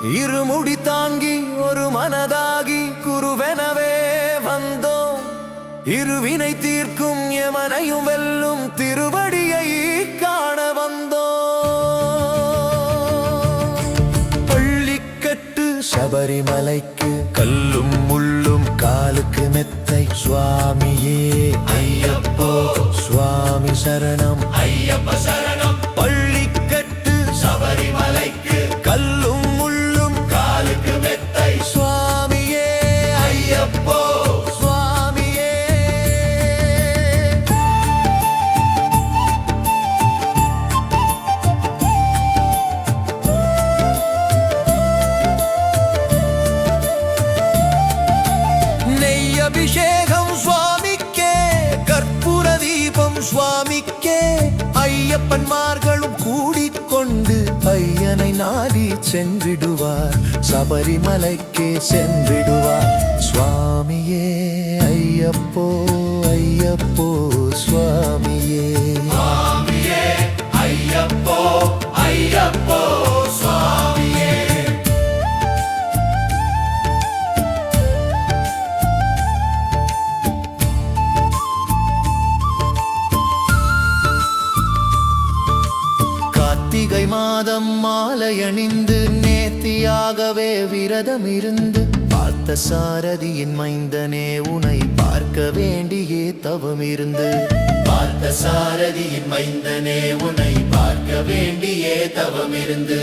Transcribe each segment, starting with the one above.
இருமுடி தாங்கி ஒரு மனதாகி குருவெனவே வந்தோம். இருவினை தீர்க்கும் எமனையும் வெல்லும் திருவடியை காண வந்தோம். பள்ளிக்கட்டு சபரிமலைக்கு கல்லும் முள்ளும் காலுக்கு மெத்தை. சுவாமியே ஐயப்போ சுவாமி சரணம் ஐயப்ப சரணம். பள்ளிக்கட்டு சபரிமலைக்கு கல்லும் முள்ளும் காலுக்கு மெத்தை. சுவாமியே ஐயப்போ சுவாமியே. நெய் அபிஷேகம் சுவாமிக்கே, கற்பூர தீபம் சுவாமிக்கே. ஐயப்பன்மார்களும் கூடிக்கொண்டு ஐயனை நாடி சென்றிடுவார். சபரிமலைக்கே சென்றிடுவார். சுவாமியே ஐயப்போ ஐயப்போ சுவாமியே. சுவாமியே ஐயப்போ ஐயப்போ சுவாமியே. கார்த்திகை மாதம் மாலை அணிந்து நேர்த்தியாகவே விரதம் இருந்து பார்த்த சாரதியின் மைந்தனே உனை பார்க்க வேண்டியே தவம் இருந்து. பார்த்த சாரதியின் மைந்தனே உனை பார்க்க வேண்டியே தவம் இருந்து.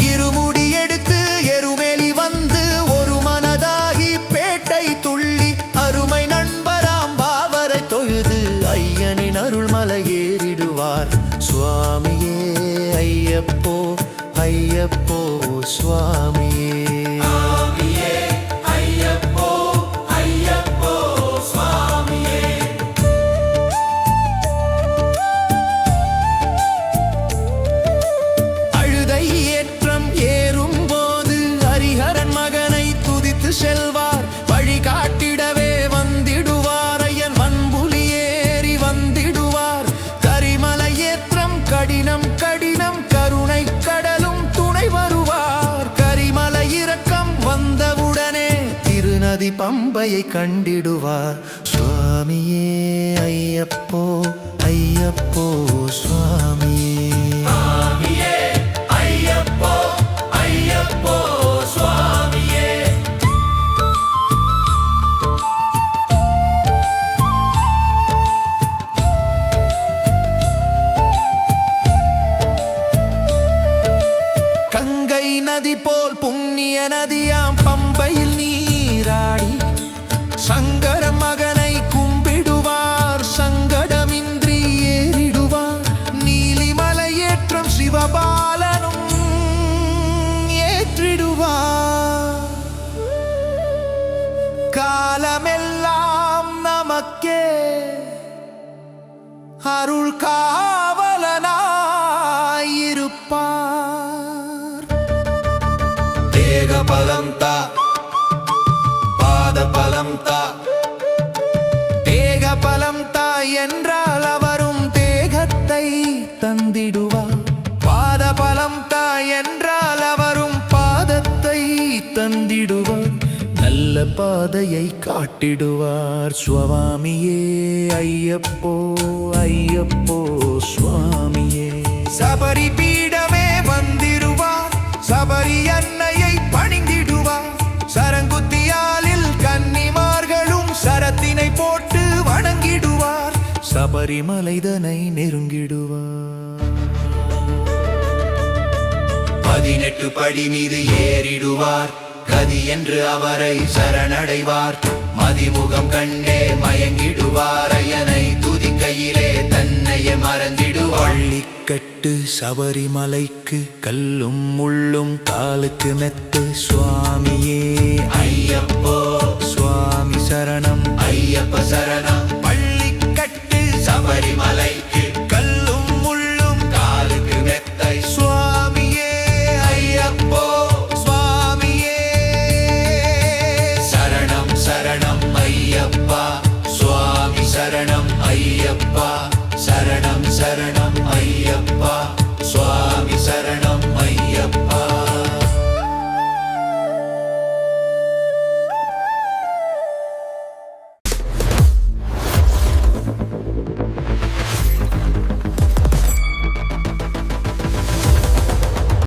இருமுடி எடுத்து எருமேலி வந்து ஒரு மனதாகி பேட்டை துள்ளி அருமை நண்பராம் பாவரை தொழுது ஐயனின் அருள்மலை ஏறிடுவார். சுவாமியே ஐயப்போ ஐயப்போ சுவாமியே. சுவாமியே ஐயப்போ ஐயப்போ சுவாமியே. அழுதை ஏற்றம் ஏறும் போது ஹரிஹரன் மகனை துதித்து செல்வார். வழிகாட்டிடவே வந்திடுவார் ஐயன் மண்புலி ஏறி வந்திடுவார். கரிமலை ஏற்றம் கடினம் கடினம் கருணை கடலும் துணை வருவார். கரிமலை இறக்கம் வந்தவுடனே திருநதி பம்பையை கண்டிடுவார். சுவாமியே ஐயப்போ ஐயப்போ சுவாமியே. சுவாமியே ஐயப்போ ஐயப்போ சுவாமியே. கங்கை நதி போல் புண்ணிய நதியாம் பம்பையில் நீராடி சங்கர மகனை கும்பிடுவார். சங்கடமின்றி ஏறிடுவார். நீலிமலை ஏற்றம் சிவபாலனும் ஏற்றிடுவார். காலமெல்லாம் நமக்கே அருள் காவலனாயிருப்பார். தேக பலம் தா பாத பலம் தா. தேக பலம் தா என்றால் அவரும் தேகத்தை தந்திடுவார். பாத பலம் தா என்றால் அவரும் பாதத்தை தந்திடுவார். நல்ல பாதையை காட்டிடுவார். சுவாமியே ஐயப்போ ஐயப்போ சுவாமியே. சபரி பீடமே வந்திடுவார். சபரி அன்னையை பணிந்திடுவார். சரங்குத்தியாலில் கன்னிமார்களும் சரத்தினை போட்டு வணங்கிடுவார். சபரிமலைதனை நெருங்கிடுவார். 18 படி மீது ஏறிடுவார். கதி என்று அவரை சரணடைவார். மதிமுகம் கண்டே மயங்கிடுவார். ஐயனை துதிக்கையிலே தன்னையே மறந்திடுவார். பள்ளிக்கட்டு சபரிமலைக்கு கல்லும் முள்ளும் காலுக்கு மெத்து. சுவாமியே